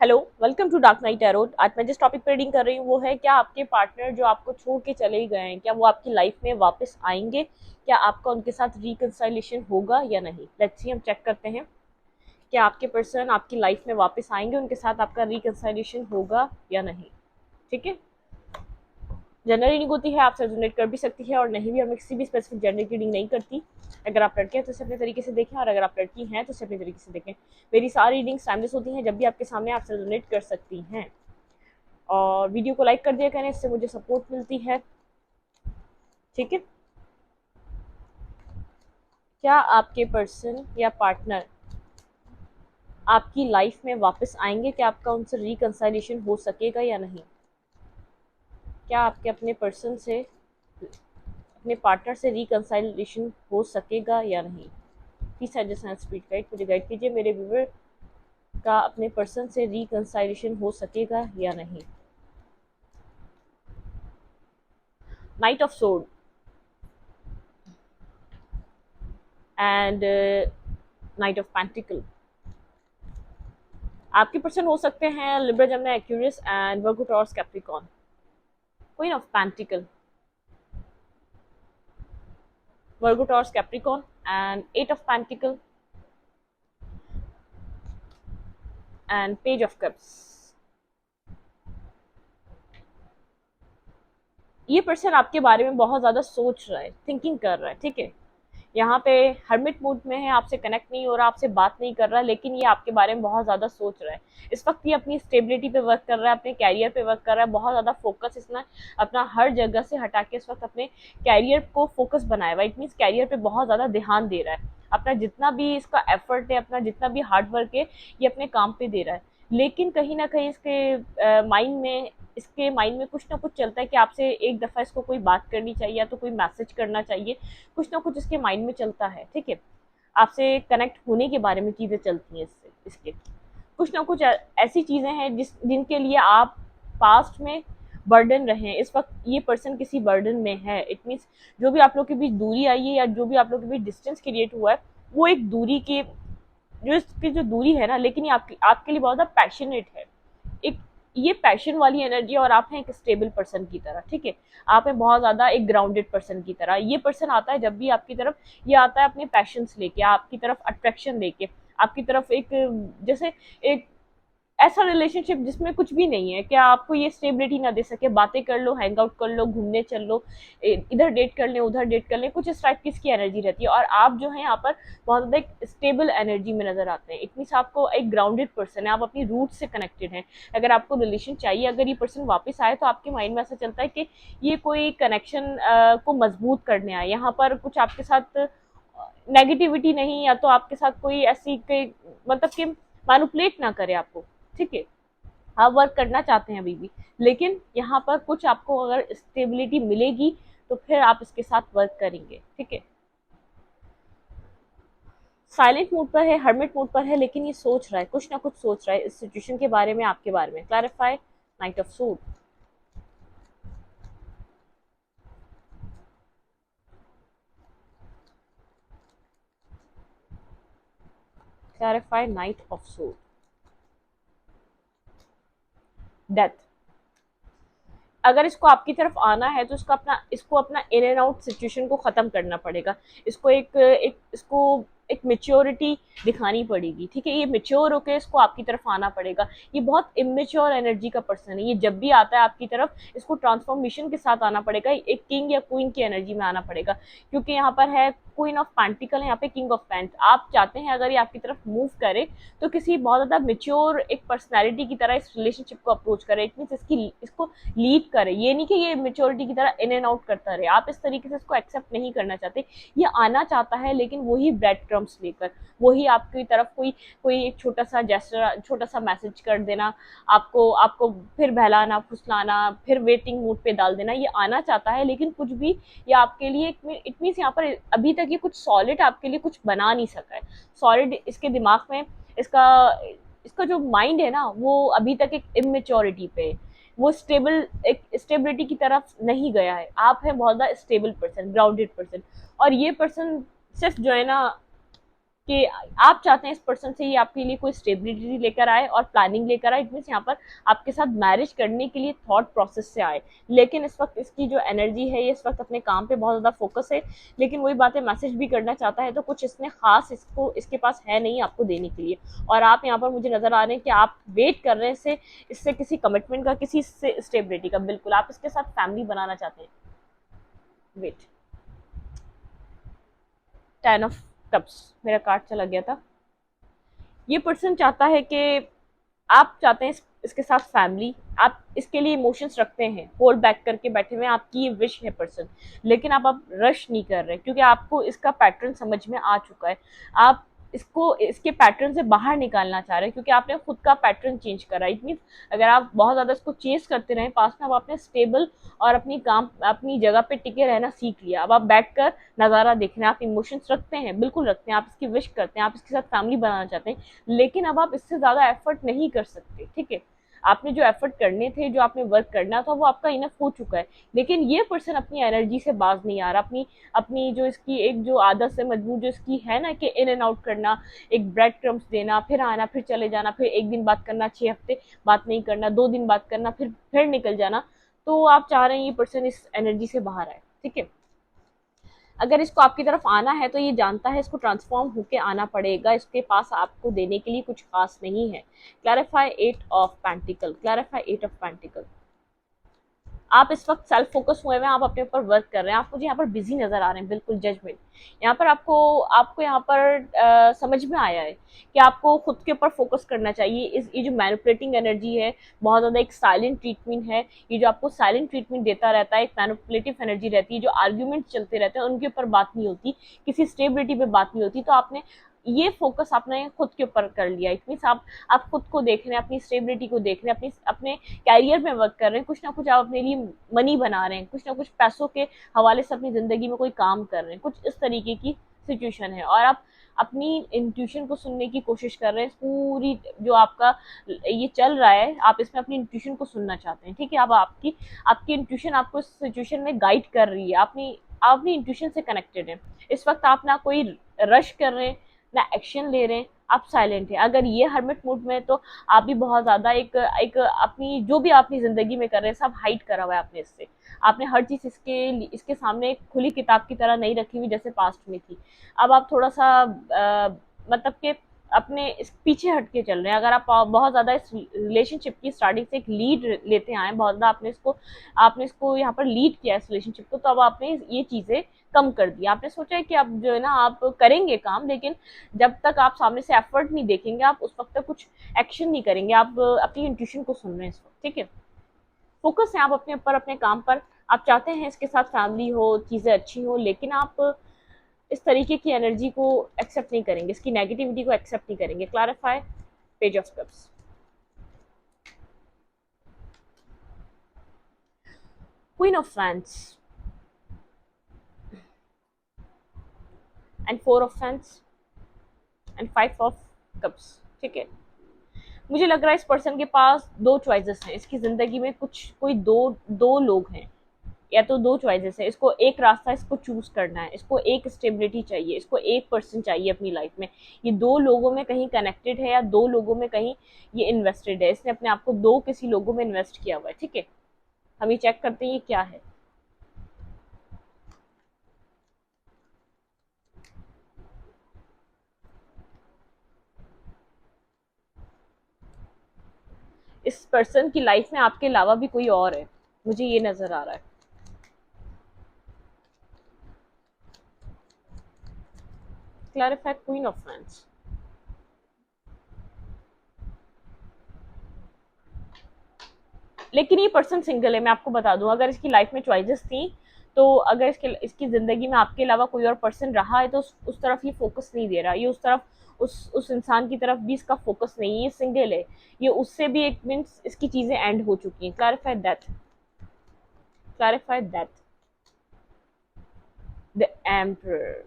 Hello, welcome to dark knight tarot. आज मैं जिस टॉपिक पर रीडिंग कर रही हूँ वो है, क्या आपके पार्टनर जो आपको छोड़ के चले गए हैं, क्या वो आपकी लाइफ में वापस आएंगे? क्या आपका उनके साथ रिकंसाइलेशन होगा या नहीं? लेट्स सी, हम चेक करते हैं। क्या आपके पर्सन आपकी लाइफ में वापस आएंगे, उनके साथ आपका रिकंसाइलेशन होगा या नहीं? ठीक है। जनरल रीडिंग होती है, आपसे रेजोनेट कर भी सकती है और नहीं भी। हमें किसी भी स्पेसिफिक जेंडर की रीडिंग नहीं करती। अगर आप लड़के हैं तो इसे अपने तरीके से देखें, और अगर आप लड़की हैं तो इसे अपने तरीके से देखें। मेरी सारी रीडिंग्स टाइमलेस होती हैं, जब भी आपके सामने आपसे रेजोनेट कर सकती हैं। और वीडियो को लाइक कर दिया करें, इससे मुझे सपोर्ट मिलती है। ठीक है। क्या आपके पर्सन या पार्टनर आपकी लाइफ में वापस आएंगे? क्या आपका उनसे रिकंसाइलेशन हो सकेगा या नहीं? क्या आपके अपने पर्सन से, अपने पार्टनर से रिकंसाइलेशन हो सकेगा या नहीं? प्लीज सजेशन स्पीड गाइड मुझे गाइड कीजिए। मेरे व्यूवर का अपने पर्सन से रिकंसाइलेशन हो सकेगा या नहीं? Knight of sword and knight of pentacle. आपके पर्सन हो सकते हैं Libra, Gemini, Aquarius and Virgo, Taurus, Capricorn. Queen of pentacle, Virgo, Taurus, Capricorn and eight of pentacle and page of cups. ये पर्सन आपके बारे में बहुत ज्यादा सोच रहा है, थिंकिंग कर रहा है। ठीक है। यहाँ पे हर्मिट मूड में है, आपसे कनेक्ट नहीं हो रहा, आपसे बात नहीं कर रहा, लेकिन ये आपके बारे में बहुत ज्यादा सोच रहा है। इस वक्त ये अपनी स्टेबिलिटी पे वर्क कर रहा है, अपने कैरियर पे वर्क कर रहा है। बहुत ज्यादा फोकस इसने अपना हर जगह से हटा के इस वक्त अपने कैरियर को फोकस बनाया हुआ। इट मीन्स कैरियर पे बहुत ज्यादा ध्यान दे रहा है। अपना जितना भी इसका एफर्ट है, अपना जितना भी हार्ड वर्क है, ये अपने काम पे दे रहा है। लेकिन कहीं ना कहीं इसके माइंड में कुछ ना कुछ चलता है कि आपसे एक दफ़ा इसको कोई बात करनी चाहिए, या तो कोई मैसेज करना चाहिए। कुछ ना कुछ इसके माइंड में चलता है। ठीक है। आपसे कनेक्ट होने के बारे में चीज़ें चलती हैं इससे, इसके कुछ ना कुछ ऐसी चीज़ें हैं जिनके लिए आप पास्ट में बर्डन रहे हैं। इस वक्त ये पर्सन किसी बर्डन में है। इट मीन्स जो भी आप लोग के बीच दूरी आई है, या जो भी आप लोग के बीच डिस्टेंस क्रिएट हुआ है, वो एक दूरी के, जो इसकी जो दूरी है ना, लेकिन ये आपके लिए बहुत ज़्यादा पैशनेट है। एक ये पैशन वाली एनर्जी, और आप हैं एक स्टेबल पर्सन की तरह। ठीक है। आप हैं बहुत ज्यादा एक ग्राउंडेड पर्सन की तरह। ये पर्सन आता है जब भी आपकी तरफ, ये आता है अपने पैशंस लेके, आपकी तरफ अट्रैक्शन लेके, आपकी तरफ एक, जैसे एक ऐसा रिलेशनशिप जिसमें कुछ भी नहीं है, क्या आपको ये स्टेबिलिटी ना दे सके। बातें कर लो, हैंग आउट कर लो, घूमने चल लो, इधर डेट कर लें, उधर डेट कर लें, कुछ इस टाइप की इसकी एनर्जी रहती है। और आप जो है यहाँ पर बहुत ज़्यादा एक स्टेबल एनर्जी में नजर आते हैं। इट मीन्स आपको एक ग्राउंडेड पर्सन है, आप अपनी रूट से कनेक्टेड हैं। अगर आपको रिलेशन चाहिए, अगर ये पर्सन वापस आए, तो आपके माइंड में ऐसा चलता है कि ये कोई कनेक्शन को मजबूत करने आए। यहाँ पर कुछ आपके साथ नेगेटिविटी नहीं, या तो आपके साथ कोई ऐसी मतलब कि मैनिपुलेट ना करे आपको। ठीक है। आप वर्क करना चाहते हैं अभी भी, लेकिन यहाँ पर कुछ आपको अगर स्टेबिलिटी मिलेगी तो फिर आप इसके साथ वर्क करेंगे। ठीक है। साइलेंट मोड पर है, हर्मिट मोड पर है, लेकिन ये सोच रहा है, कुछ ना कुछ सोच रहा है इस सिचुएशन के बारे में, आपके बारे में। Clarify, night of suit. Clarify, night of suit. Death. अगर इसको आपकी तरफ आना है तो इसको अपना इन एंड आउट सिचुएशन को खत्म करना पड़ेगा। इसको एक मेच्योरिटी दिखानी पड़ेगी। ठीक है। ये मेच्योर होकर इसको आपकी तरफ आना पड़ेगा। ये बहुत इमेच्योर एनर्जी का पर्सन है। ये जब भी आता है आपकी तरफ, इसको ट्रांसफॉर्मेशन के साथ आना पड़ेगा, एक किंग या क्वीन की एनर्जी में आना पड़ेगा। क्योंकि यहाँ पर है क्वीन ऑफ पेंटिकल है, यहाँ पे किंग ऑफ पेंट। आप चाहते हैं अगर ये आपकी तरफ मूव करे तो किसी बहुत ज्यादा मेच्योर एक पर्सनैलिटी की तरह इस रिलेशनशिप को अप्रोच करे। इट मीन्स इसको लीड करे। ये नहीं कि ये मेच्योरिटी की तरह इन एंड आउट करता रहे। आप इस तरीके से इसको एक्सेप्ट नहीं करना चाहते। ये आना चाहता है, लेकिन वही ब्रेड क्रम्स लेकर, वही आपकी तरफ कोई कोई एक छोटा सा जेस्चर, छोटा सा मैसेज कर देना, आपको आपको फिर बहलाना, फुसलाना, फिर वेटिंग मूड पे डाल देना। ये आना चाहता है, लेकिन कुछ भी ये आपके लिए, इट मीन्स यहाँ पर अभी तक ये कुछ सॉलिड आपके लिए कुछ बना नहीं सका है। सॉलिड इसके दिमाग में, इसका इसका जो माइंड है ना, वो अभी तक एक इमेच्योरिटी पे, वो एक स्टेबिलिटी की तरफ नहीं गया है। आप है बहुत ज़्यादा स्टेबल पर्सन, ग्राउंडेड पर्सन। और ये पर्सन सिर्फ जो है ना, कि आप चाहते हैं इस पर्सन से ये आपके लिए कोई स्टेबिलिटी लेकर आए और प्लानिंग लेकर आए, इट मीन्स यहाँ पर आपके साथ मैरिज करने के लिए थॉट प्रोसेस से आए। लेकिन इस वक्त इसकी जो एनर्जी है, ये इस वक्त अपने काम पे बहुत ज़्यादा फोकस है, लेकिन वही बातें मैसेज भी करना चाहता है, तो कुछ इसने खास इसको इसके पास है नहीं आपको देने के लिए। और आप यहाँ पर मुझे नजर आ रहे हैं कि आप वेट कर रहे हैं इससे किसी कमिटमेंट का, किसी से स्टेबिलिटी का। बिल्कुल आप इसके साथ फैमिली बनाना चाहते हैं। वेट, 10 ऑफ कप्स मेरा कार्ड चला गया था। ये पर्सन चाहता है कि आप चाहते हैं इसके साथ फैमिली, आप इसके लिए इमोशंस रखते हैं, होल्ड बैक करके बैठे हुए हैं, आपकी ये विश है पर्सन। लेकिन आप रश नहीं कर रहे क्योंकि आपको इसका पैटर्न समझ में आ चुका है। आप इसको इसके पैटर्न से बाहर निकालना चाह रहे हैं क्योंकि आपने खुद का पैटर्न चेंज करा। इट मीन्स अगर आप बहुत ज़्यादा इसको चेस करते रहे पास में, अब आपने स्टेबल और अपनी जगह पे टिके रहना सीख लिया। अब आप बैठकर नज़ारा देख रहे हैं, आप इमोशंस रखते हैं, बिल्कुल रखते हैं, आप इसकी विश करते हैं, आप इसके साथ फैमिली बनाना चाहते हैं, लेकिन अब आप इससे ज़्यादा एफर्ट नहीं कर सकते। ठीक है, आपने जो एफर्ट करने थे, जो आपने वर्क करना था, वो आपका इनफ हो चुका है। लेकिन ये पर्सन अपनी एनर्जी से बाज नहीं आ रहा। अपनी अपनी जो इसकी एक जो आदत से मजबूर जो इसकी है ना, कि इन एंड आउट करना, एक ब्रेड क्रम्स देना, फिर आना, फिर चले जाना, फिर एक दिन बात करना, 6 हफ्ते बात नहीं करना, 2 दिन बात करना, फिर निकल जाना। तो आप चाह रहे हैं ये पर्सन इस एनर्जी से बाहर आए। ठीक है, अगर इसको आपकी तरफ आना है तो ये जानता है इसको ट्रांसफॉर्म होके आना पड़ेगा, इसके पास आपको देने के लिए कुछ खास नहीं है। Clarify 8 of pentacle, clarify 8 of pentacle. आप इस वक्त सेल्फ फोकस हुए हैं, आप अपने ऊपर वर्क कर रहे हैं, आप मुझे यहाँ पर बिजी नजर आ रहे हैं, बिल्कुल जजमेंट। यहाँ पर आपको आपको यहाँ पर समझ में आया है कि आपको खुद के ऊपर फोकस करना चाहिए। ये जो मैनिपुलेटिंग एनर्जी है, बहुत ज़्यादा एक साइलेंट ट्रीटमेंट है, ये जो आपको साइलेंट ट्रीटमेंट देता रहता है, एक मैनिपुलेटिव एनर्जी रहती है, जो आर्ग्यूमेंट चलते रहते हैं उनके ऊपर बात नहीं होती, किसी स्टेबिलिटी पे बात नहीं होती। तो आपने ये फोकस आपने खुद के ऊपर कर लिया। इट मीन्स आप खुद को देख रहे हैं, अपनी स्टेबिलिटी को देख रहे हैं, अपने कैरियर में वर्क कर रहे हैं, कुछ ना कुछ आप अपने लिए मनी बना रहे हैं, कुछ ना कुछ पैसों के हवाले से अपनी ज़िंदगी में कोई काम कर रहे हैं, कुछ इस तरीके की सिचुएशन है। और आप अपनी इंट्यूशन को सुनने की कोशिश कर रहे हैं। पूरी जो आपका ये चल रहा है, आप इसमें अपनी इंट्यूशन को सुनना चाहते हैं। ठीक है, अब आपकी आपकी इंट्यूशन आपको इस सिचुएशन में गाइड कर रही है, आप अपनी इंट्यूशन से कनेक्टेड हैं। इस वक्त आप ना कोई रश कर रहे हैं, ना एक्शन ले रहे हैं, आप साइलेंट है। अगर ये हर्मिट मूड में है तो आप भी बहुत ज्यादा एक एक अपनी जो भी अपनी जिंदगी में कर रहे हैं सब हाइड करा हुआ है आपने इससे। आपने हर चीज इसके सामने एक खुली किताब की तरह नहीं रखी हुई जैसे पास्ट में थी। अब आप थोड़ा सा मतलब कि अपने इस पीछे हट के चल रहे हैं। अगर आप बहुत ज्यादा इस रिलेशनशिप की स्टार्टिंग से एक लीड लेते आए, बहुत ज्यादा आपने इसको यहाँ पर लीड किया इस रिलेशनशिप को, तो अब आपने ये चीजें कम कर दी। आपने सोचा है कि अब जो है ना आप करेंगे काम, लेकिन जब तक आप सामने से एफर्ट नहीं देखेंगे, आप उस वक्त तक कुछ एक्शन नहीं करेंगे। आप अपनी इंट्यूशन को सुन रहे हैं इस वक्त। ठीक है, फोकस है आप अपने ऊपर, अपने काम पर। आप चाहते हैं इसके साथ फैमिली हो, चीजें अच्छी हो, लेकिन आप इस तरीके की एनर्जी को एक्सेप्ट नहीं करेंगे, इसकी नेगेटिविटी को एक्सेप्ट नहीं करेंगे। Clarify page of cups, queen of fans and 4 of fans and 5 of cups. ठीक है, मुझे लग रहा है इस पर्सन के पास 2 चॉइसेस हैं इसकी जिंदगी में। कोई दो दो लोग हैं, या तो 2 चॉइसेस है। इसको एक रास्ता इसको चूज करना है, इसको एक स्टेबिलिटी चाहिए, इसको एक पर्सन चाहिए अपनी लाइफ में। ये 2 लोगों में कहीं कनेक्टेड है या 2 लोगों में कहीं ये इन्वेस्टेड है। इसने अपने आप को किसी लोगों में इन्वेस्ट किया हुआ है। ठीक है, हम ये चेक करते हैं ये क्या है। इस पर्सन की लाइफ में आपके अलावा भी कोई और है, मुझे ये नजर आ रहा है। क्लैरिफाई क्वीन ऑफ फैंस, लेकिन ये पर्सन सिंगल है। मैं आपको बता दूं, अगर इसकी लाइफ में चॉइसेस थी, तो अगर इसकी जिंदगी में आपके अलावा कोई और पर्सन रहा है, तो उस तरफ ये फोकस नहीं दे रहा। ये उस तरफ उस इंसान की तरफ भी इसका फोकस नहीं है। ये सिंगल है, ये उससे भी एक मीन्स इसकी चीजें एंड हो चुकी हैं। Clarify that, clarify that the emperor.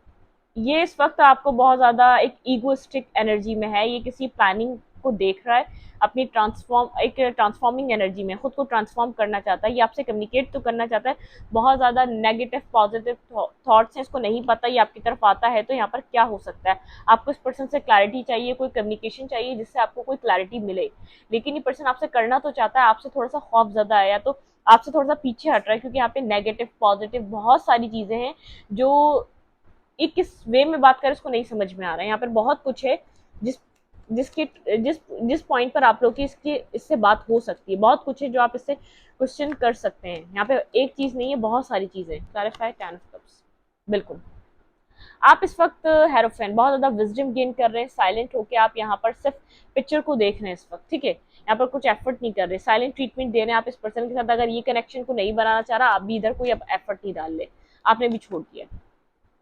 ये इस वक्त आपको बहुत ज्यादा एक ईगोइस्टिक एनर्जी में है। ये किसी प्लानिंग को देख रहा है, अपनी ट्रांसफॉर्मिंग एनर्जी में खुद को ट्रांसफॉर्म करना चाहता है, ये आपसे कम्युनिकेट तो करना चाहता है। बहुत ज़्यादा नेगेटिव पॉजिटिव थॉट्स हैं, इसको नहीं पता ये आपकी तरफ आता है, तो यहाँ पर क्या हो सकता है, आपको इस पर्सन से क्लैरिटी चाहिए, कोई कम्युनिकेशन चाहिए जिससे आपको कोई क्लैरिटी मिले, लेकिन ये पर्सन आपसे करना तो चाहता है, आपसे थोड़ा सा खौफ ज़्यादा है, या तो आपसे थोड़ा सा पीछे हट रहा है, क्योंकि यहाँ पे नेगेटिव पॉजिटिव बहुत सारी चीज़ें हैं जो ये किस वे में बात करें उसको नहीं समझ में आ रहा है। यहाँ पर बहुत कुछ है जिस जिसके जिस जिस पॉइंट पर आप लोग की इसकी इससे बात हो सकती है, बहुत कुछ है जो आप इससे क्वेश्चन कर सकते हैं। यहाँ पे एक चीज नहीं है, बहुत सारी चीजें। Clarify 10 of cups. बिल्कुल, आप इस वक्त हेरोफेन बहुत ज्यादा विजडम गेन कर रहे हैं, साइलेंट होके आप यहाँ पर सिर्फ पिक्चर को देख रहे हैं इस वक्त, ठीक है। यहाँ पर कुछ एफर्ट नहीं कर रहे, साइलेंट ट्रीटमेंट दे रहे हैं आप इस पर्सन के साथ। अगर ये कनेक्शन को नहीं बनाना चाह रहा, आप भी इधर कोई अब एफर्ट नहीं डाल ले, आपने भी छोड़ दिया।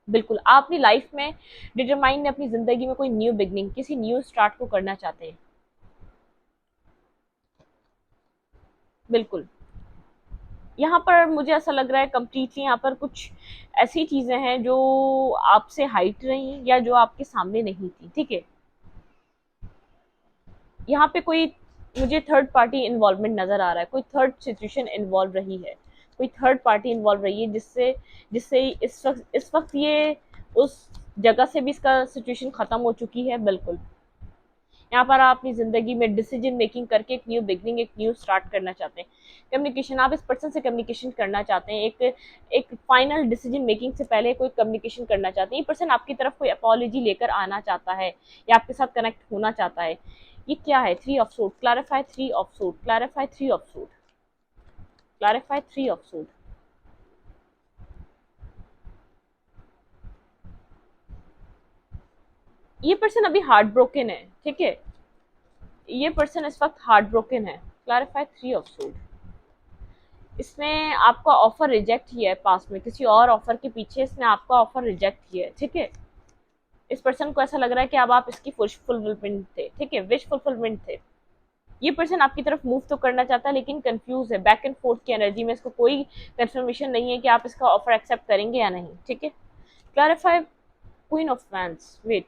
बिल्कुल, आप अपनी लाइफ में डिटरमाइन, अपनी जिंदगी में कोई न्यू बिगनिंग, किसी न्यू स्टार्ट को करना चाहते हैं। बिल्कुल, यहाँ पर मुझे ऐसा लग रहा है कंप्लीटली यहाँ पर कुछ ऐसी चीजें हैं जो आपसे हाइट रही या जो आपके सामने नहीं थी, ठीक है। यहाँ पे कोई मुझे थर्ड पार्टी इन्वॉल्वमेंट नजर आ रहा है, कोई थर्ड सिचुएशन इन्वॉल्व रही है, कोई थर्ड पार्टी इन्वॉल्व रही है जिससे जिससे इस वक्त ये उस जगह से भी इसका सिचुएशन खत्म हो चुकी है। बिल्कुल, यहाँ पर आप अपनी जिंदगी में डिसीजन मेकिंग करके एक न्यू बिगनिंग, एक न्यू स्टार्ट करना चाहते हैं। कम्युनिकेशन, आप इस पर्सन से कम्युनिकेशन करना चाहते हैं, एक एक फाइनल डिसीजन मेकिंग से पहले कोई कम्युनिकेशन करना चाहते हैं। ये पर्सन आपकी तरफ कोई अपॉलॉजी लेकर आना चाहता है या आपके साथ कनेक्ट होना चाहता है। ये क्या है? 3 of suit. Clarify 3 of suit. Clarify 3 of suit. Clarify 3 of suit. ये पर्सन अभी हार्ट ब्रोकन है, ठीक है। ये पर्सन इस वक्त हार्ट ब्रोकन है। Clarify 3 of suit. इसने आपका ऑफर रिजेक्ट किया है पास में, किसी और ऑफर के पीछे इसने आपका ऑफर रिजेक्ट किया है, ठीक है। इस पर्सन को ऐसा लग रहा है कि अब आप इसकी विश फुलफिलमेंट थे, ठीक है, विश फुलफिलमेंट थे। ये पर्सन आपकी तरफ मूव तो करना चाहता है लेकिन कंफ्यूज है, बैक एंड फोर्थ की एनर्जी में। इसको कोई कंफर्मेशन नहीं है कि आप इसका ऑफर एक्सेप्ट करेंगे या नहीं, ठीक है। Clarify queen of wands. Wait,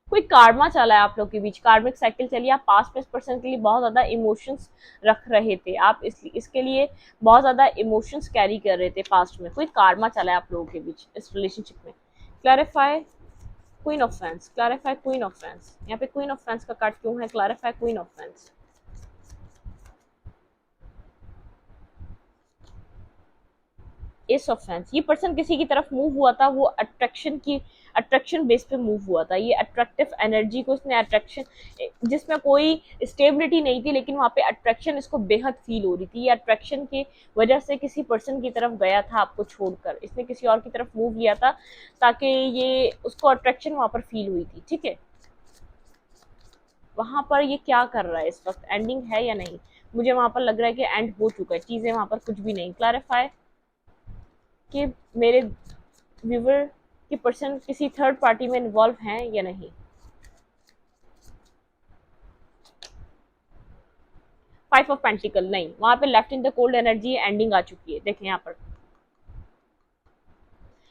कोई कार्मा चला है आप लोग के बीच, कार्मिक साइकिल चली है। आप पास्ट में इस पर्सन के लिए बहुत ज्यादा इमोशंस रख रहे थे, आप इसके लिए बहुत ज्यादा इमोशंस कैरी कर रहे थे पास्ट में। कोई कार्मा चला है आप लोगों के बीच इस रिलेशनशिप में। Clarify queen of fans. Clarify queen of fans. यहाँ पे क्वीन ऑफ फैंस का कार्ड क्यों है? Clarify queen of fans. S of fans. ये पर्सन किसी की तरफ मूव हुआ था, वो अट्रैक्शन बेस पे मूव हुआ था। ये अट्रैक्टिव एनर्जी को इसने अट्रैक्शन, जिसमें कोई स्टेबिलिटी नहीं थी लेकिन वहाँ पे अट्रैक्शन इसको बेहद फील हो रही थी। ये अट्रैक्शन की वजह से किसी पर्सन की तरफ गया था आपको छोड़कर, इसने किसी और की तरफ मूव लिया था ताकि ये उसको अट्रैक्शन वहाँ पर फील हुई थी, ठीक है। वहां पर ये क्या कर रहा है इस वक्त? एंडिंग है या नहीं? मुझे वहां पर लग रहा है कि एंड हो चुका है, चीजें वहां पर कुछ भी नहीं। क्लैरिफाई कि मेरे व्यूवर की पर्सन किसी थर्ड पार्टी में इन्वॉल्व हैं या नहीं। 5 ऑफ पेंटिकल नहीं, वहां पे left in the cold energy, ending आ चुकी है। देखें यहाँ पर,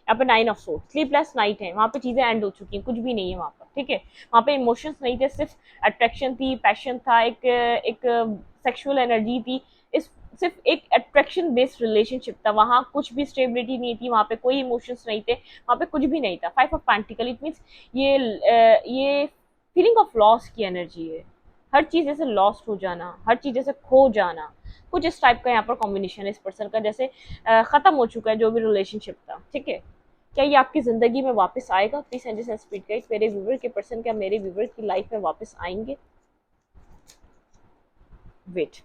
यहाँ पे 9 ऑफ सोर्ड, स्लीपलेस नाइट है, वहाँ पे चीजें एंड हो चुकी हैं, कुछ भी नहीं है वहाँ पर, ठीक है। वहाँ पे इमोशंस नहीं थे, सिर्फ अट्रैक्शन थी, पैशन था, एक एक सेक्सुअल एनर्जी थी। इस सिर्फ एक अट्रैक्शन बेस्ड रिलेशनशिप था, वहाँ कुछ भी स्टेबिलिटी नहीं थी, वहाँ पे कोई इमोशंस नहीं थे, वहाँ पे कुछ भी नहीं था। 5 ऑफ पेंटिकल, इट मीन्स ये फीलिंग ऑफ लॉस की एनर्जी है। हर चीज जैसे लॉस्ट हो जाना, हर चीज जैसे खो जाना, कुछ इस टाइप का यहाँ पर कॉम्बिनेशन है इस पर्सन का, जैसे खत्म हो चुका है जो भी रिलेशनशिप था, ठीक है। क्या ये आपकी जिंदगी में वापस आएगा? Please and just speed guide, मेरे व्यूवर के पर्सन क्या मेरे व्यूवर की लाइफ में वापस आएंगे? वेट,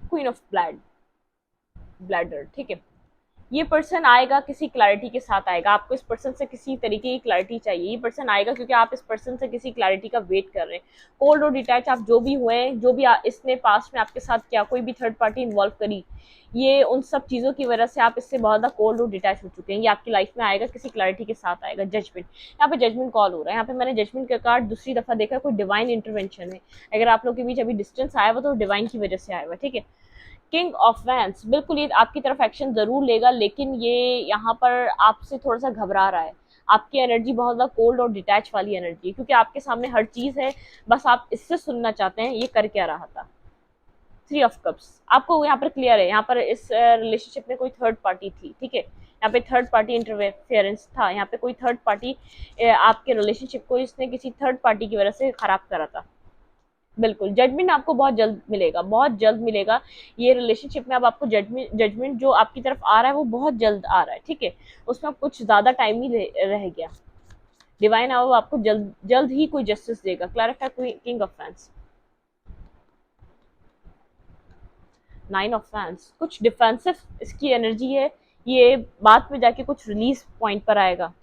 क्वीन ऑफ ब्लैडर, ठीक है। ये पर्सन आएगा किसी क्लैरिटी के साथ आएगा, आपको इस पर्सन से किसी तरीके की क्लैरिटी चाहिए, ये पर्सन आएगा क्योंकि आप इस पर्सन से किसी क्लैरिटी का वेट कर रहे हैं। कोल्ड और डिटैच आप जो भी हुए हैं, जो भी इसने पास्ट में आपके साथ किया, कोई भी थर्ड पार्टी इन्वॉल्व करी, ये उन सब चीज़ों की वजह से आप इससे बहुत ज़्यादा कोल्ड और डिटैच हो चुके हैं। ये आपकी लाइफ में आएगा किसी क्लैरिटी के साथ आएगा। जजमेंट, यहाँ पे जजमेंट कॉल हो रहा है। यहाँ पे मैंने जजमेंट का कार्ड दूसरी दफा देखा, कोई डिवाइन इंटरवेंशन है। अगर आप लोग के बीच अभी डिस्टेंस आया हुआ तो डिवाइन की वजह से आया हुआ, ठीक है। किंग ऑफ वैंस, बिल्कुल ये आपकी तरफ एक्शन जरूर लेगा, लेकिन ये यहाँ पर आपसे थोड़ा सा घबरा रहा है। आपकी एनर्जी बहुत ज़्यादा कोल्ड और डिटैच वाली एनर्जी है, क्योंकि आपके सामने हर चीज़ है, बस आप इससे सुनना चाहते हैं ये कर क्या रहा था। थ्री ऑफ कप्स, आपको यहाँ पर क्लियर है, यहाँ पर इस रिलेशनशिप में कोई थर्ड पार्टी थी, ठीक है। यहाँ पे थर्ड पार्टी इंटरफेरेंस था, यहाँ पे कोई थर्ड पार्टी आपके रिलेशनशिप को इसने किसी थर्ड पार्टी की वजह से खराब करा था। बिल्कुल जजमेंट आपको बहुत जल्द मिलेगा, बहुत जल्द मिलेगा। ये रिलेशनशिप में अब आपको जजमेंट जो आपकी तरफ आ रहा है वो बहुत जल्द आ रहा है, ठीक है। उसमें कुछ ज्यादा टाइम ही रह गया। डिवाइन अब आपको जल्द जल्द ही कोई जस्टिस देगा। Clarify king of fans, nine of fans, कुछ डिफेंसिव इसकी एनर्जी है, ये बाद में जाके कुछ रिलीज पॉइंट पर आएगा।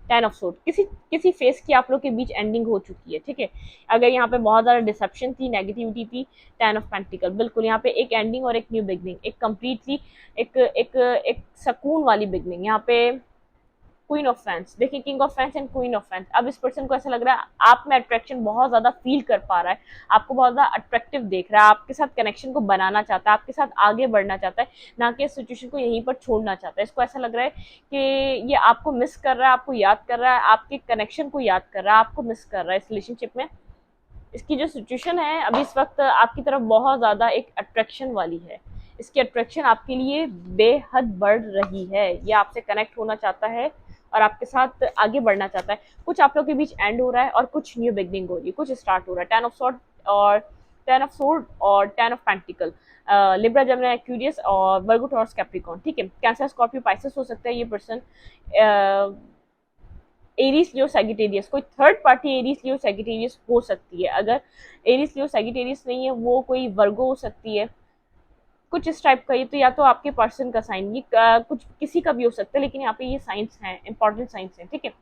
टेन ऑफ सोर्ड, किसी किसी फेस की आप लोग के बीच एंडिंग हो चुकी है, ठीक है। अगर यहाँ पे बहुत ज़्यादा डिसेप्शन थी, नेगेटिविटी थी, टेन ऑफ पेंटिकल, बिल्कुल यहाँ पे एक एंडिंग और एक न्यू बिगनिंग, एक कंप्लीटली एक एक एक सुकून वाली बिगनिंग। यहाँ पे क्वीन ऑफ फैंस, देखिए king of fans and queen of fans. अब इस पर्सन को ऐसा लग रहा है आप में अट्रैक्शन बहुत ज्यादा फील कर पा रहा है, आपको बहुत ज्यादा अट्रैक्टिव देख रहा है, आपके साथ कनेक्शन को बनाना चाहता है, आपके साथ आगे बढ़ना चाहता है, ना कि इस सिचुएशन को यहीं पर छोड़ना चाहता है। इसको ऐसा लग रहा है कि ये आपको मिस कर रहा है, आपको याद कर रहा है, आपके कनेक्शन को याद कर रहा है, आपको मिस कर रहा है इस रिलेशनशिप में। इसकी जो सिचुएशन है अभी इस वक्त आपकी तरफ बहुत ज्यादा एक अट्रैक्शन वाली है। इसकी अट्रैक्शन आपके लिए बेहद बढ़ रही है, ये आपसे कनेक्ट होना चाहता है और आपके साथ आगे बढ़ना चाहता है। कुछ आप लोग के बीच एंड हो रहा है और कुछ न्यू बिगनिंग हो रही है, कुछ स्टार्ट हो रहा है। टेन ऑफ सोर्ड और ten of pentacle, Libra, Gemini, Aquarius और वर्गो, टॉरस, कैप्रिकॉर्न, ठीक है। कैंसर, स्कॉर्पियो, पाइसेस हो सकता है ये पर्सन। एरीज, लियो, सैजिटेरियस, कोई थर्ड पार्टी एरीज, लियो, सैजिटेरियस हो सकती है। अगर एरीज, लियो, सैजिटेरियस नहीं है, वो कोई वर्गो हो सकती है, कुछ इस टाइप का। ये तो या तो आपके पर्सन का साइन, ये कुछ किसी का भी हो सकता है, लेकिन यहाँ पे ये साइंस हैं, इंपॉर्टेंट साइंस हैं, ठीक है।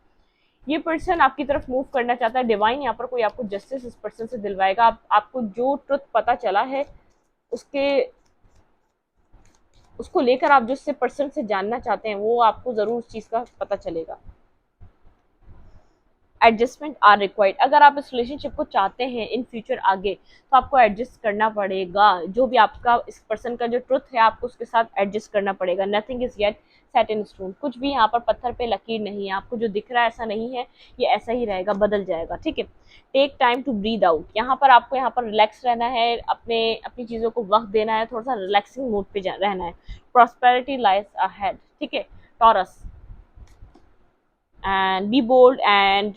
ये पर्सन आपकी तरफ मूव करना चाहता है। डिवाइन यहाँ पर कोई आपको जस्टिस इस पर्सन से दिलवाएगा। आपको जो ट्रुथ पता चला है उसके उसको लेकर आप जिससे पर्सन से जानना चाहते हैं वो आपको जरूर उस चीज का पता चलेगा। एडजस्टमेंट आर रिक्वायर्ड, अगर आप इस रिलेशनशिप को चाहते हैं इन फ्यूचर आगे, तो आपको एडजस्ट करना पड़ेगा। जो भी आपका इस पर्सन का जो ट्रुथ है आपको उसके साथ एडजस्ट करना पड़ेगा। Nothing is yet set in stone, कुछ भी यहाँ पर पत्थर पे लकीर नहीं है। आपको जो दिख रहा है ऐसा नहीं है, ये ऐसा ही रहेगा, बदल जाएगा, ठीक है। Take time to breathe out, यहाँ पर आपको यहाँ पर रिलैक्स रहना है, अपनी चीज़ों को वक्त देना है, थोड़ा सा रिलैक्सिंग मूड पे रहना है। प्रॉस्पेरिटी लाइज अहेड, ठीक है। Taurus, and be bold and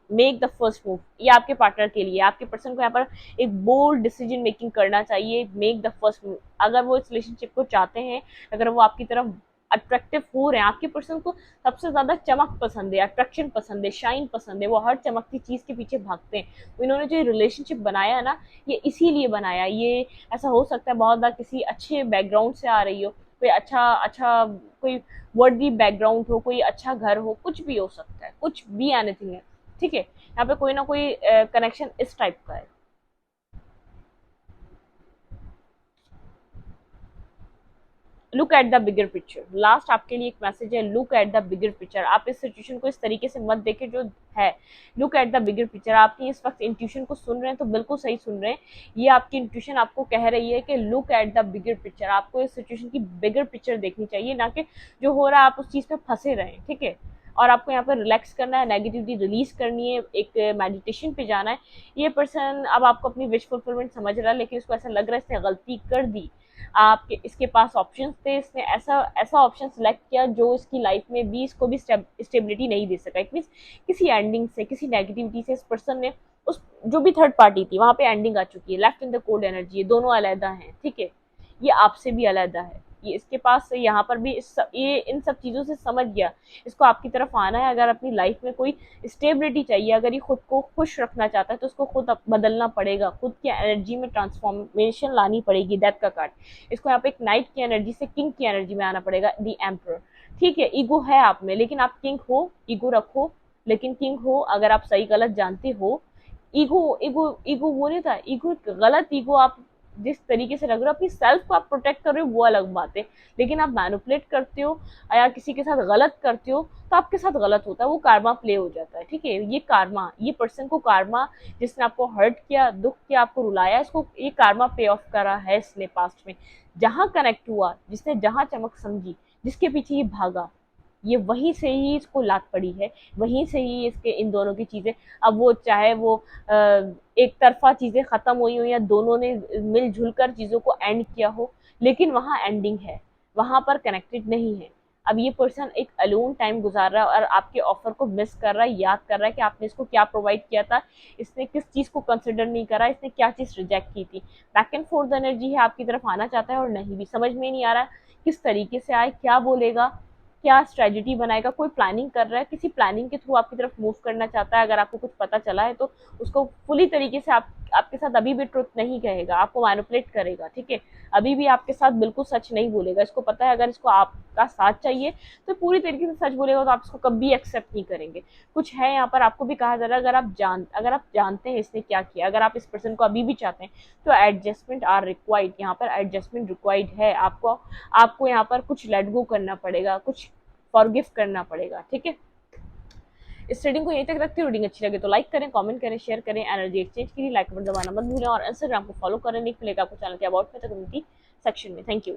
make the first move, ये आपके पार्टनर के लिए, आपके पर्सन को यहाँ पर एक बोल्ड डिसीजन मेकिंग करना चाहिए। मेक द फर्स्ट मूव, अगर वो इस रिलेशनशिप को चाहते हैं, अगर वो आपकी तरफ अट्रैक्टिव हो रहे हैं। आपके पर्सन को सबसे ज्यादा चमक पसंद है, अट्रैक्शन पसंद है, शाइन पसंद है, वो हर चमकती चीज के पीछे भागते हैं। इन्होंने जो रिलेशनशिप बनाया है ना, ये इसीलिए बनाया। ये ऐसा हो सकता है बहुत बार किसी अच्छे बैकग्राउंड से आ रही हो, कोई अच्छा अच्छा कोई वर्दी बैकग्राउंड हो, कोई अच्छा घर हो, कुछ भी हो सकता है, कुछ भी एनीथिंग है, ठीक है। यहाँ पे कोई ना कोई कनेक्शन इस टाइप का है। Look at the bigger picture, last आपके लिए एक मैसेज है, look at the bigger picture. आप इस सिचुएशन को इस तरीके से मत देखें जो है, look at the bigger picture. आपकी इस वक्त इंट्यूशन को सुन रहे हैं तो बिल्कुल सही सुन रहे हैं। ये आपकी इंट्यूशन आपको कह रही है कि look at the bigger picture, आपको इस सिचुएशन की बिगर पिक्चर देखनी चाहिए, ना कि जो हो रहा है आप उस चीज़ पे फंसे रहें, ठीक है। और आपको यहाँ पर रिलैक्स करना है, नेगेटिविटी रिलीज करनी है, एक मेडिटेशन पे जाना है। ये पर्सन अब आपको अपनी विश फुलफिलमेंट समझ रहा है, लेकिन इसको ऐसा लग रहा है इसने गलती कर दी। आपके इसके पास ऑप्शंस थे, इसने ऐसा ऐसा ऑप्शन सेलेक्ट किया जो इसकी लाइफ में भी इसको भी स्टेबिलिटी नहीं दे सका। इट मीन्स किसी एंडिंग से, किसी नेगेटिविटी से इस पर्सन ने, उस जो भी थर्ड पार्टी थी वहां पे एंडिंग आ चुकी है। Left in the cold energy, ये दोनों अलहदा हैं, ठीक है। ये आपसे भी अलहदा है, ये इसके पास यहाँ पर भी ये इन सब चीज़ों से समझ गया, इसको आपकी तरफ आना है। अगर अपनी लाइफ में कोई स्टेबिलिटी चाहिए, अगर ये खुद को खुश रखना चाहता है तो उसको खुद बदलना पड़ेगा, खुद की एनर्जी में ट्रांसफॉर्मेशन लानी पड़ेगी। डेथ का कार्ड, इसको यहाँ पे एक नाइट की एनर्जी से किंग की एनर्जी में आना पड़ेगा, दी एम्परर। ठीक है, ईगो है आप में, लेकिन आप किंग हो, ईगो रखो लेकिन किंग हो। अगर आप सही गलत जानते हो, ईगो ईगो ईगो वो नहीं था, ईगो गलत ईगो आप जिस तरीके से रख रहे हो, अपनी सेल्फ को आप प्रोटेक्ट कर रहे हो वो अलग बात है, लेकिन आप मैनिपुलेट करते हो या किसी के साथ गलत करते हो तो आपके साथ गलत होता है, वो कार्मा प्ले हो जाता है। ठीक है, ये कार्मा, ये पर्सन को कार्मा, जिसने आपको हर्ट किया, दुख किया, आपको रुलाया, इसको ये कार्मा पे ऑफ करा है इसने पास्ट में। जहां कनेक्ट हुआ, जिसने जहां चमक समझी, जिसके पीछे ये भागा, ये वहीं से ही इसको लात पड़ी है, वहीं से ही इसके इन दोनों की चीजें, अब वो चाहे वो एक तरफा चीजें खत्म हुई हो या दोनों ने मिलजुल कर चीजों को एंड किया हो, लेकिन वहां एंडिंग है, वहां पर कनेक्टेड नहीं है। अब ये पर्सन एक अलोन टाइम गुजार रहा है और आपके ऑफर को मिस कर रहा है, याद कर रहा है कि आपने इसको क्या प्रोवाइड किया था, इसने किस चीज को कंसिडर नहीं करा, इसने क्या चीज रिजेक्ट की थी। बैक एंड फोर्थ एनर्जी है, आपकी तरफ आना चाहता है और नहीं भी, समझ में नहीं आ रहा किस तरीके से आए, क्या बोलेगा, क्या स्ट्रेटजी बनाएगा, कोई प्लानिंग कर रहा है, किसी प्लानिंग के थ्रू आपकी तरफ मूव करना चाहता है। अगर आपको कुछ पता चला है तो उसको फुली तरीके से आपके साथ अभी भी ट्रुथ नहीं कहेगा, आपको मैनिपुलेट करेगा। ठीक है, अभी भी आपके साथ बिल्कुल सच नहीं बोलेगा। इसको पता है अगर इसको आपका साथ चाहिए तो पूरी तरीके से सच बोलेगा, तो आप इसको कभी एक्सेप्ट नहीं करेंगे। कुछ है यहाँ पर, आपको भी कहा जा रहा है, अगर आप जानते हैं इसने क्या किया, अगर आप इस पर्सन को अभी भी चाहते हैं तो एडजस्टमेंट आर रिक्वायर्ड। यहाँ पर एडजस्टमेंट रिक्वायर्ड है, आपको यहाँ पर कुछ लेट गो करना पड़ेगा, कुछ फॉरगिव करना पड़ेगा। ठीक है, इस रीडिंग को यहीं तक रखते हैं। रीडिंग अच्छी लगे तो लाइक करें, कमेंट करें, शेयर करें। एनर्जी एक्सचेंज के लिए लाइक बटन दबाना मत भूलें और इंस्टाग्राम को फॉलो करें। लिंक मिलेगा आपको चैनल के अबाउट में, तो कम्युनिटी सेक्शन में। Thank you.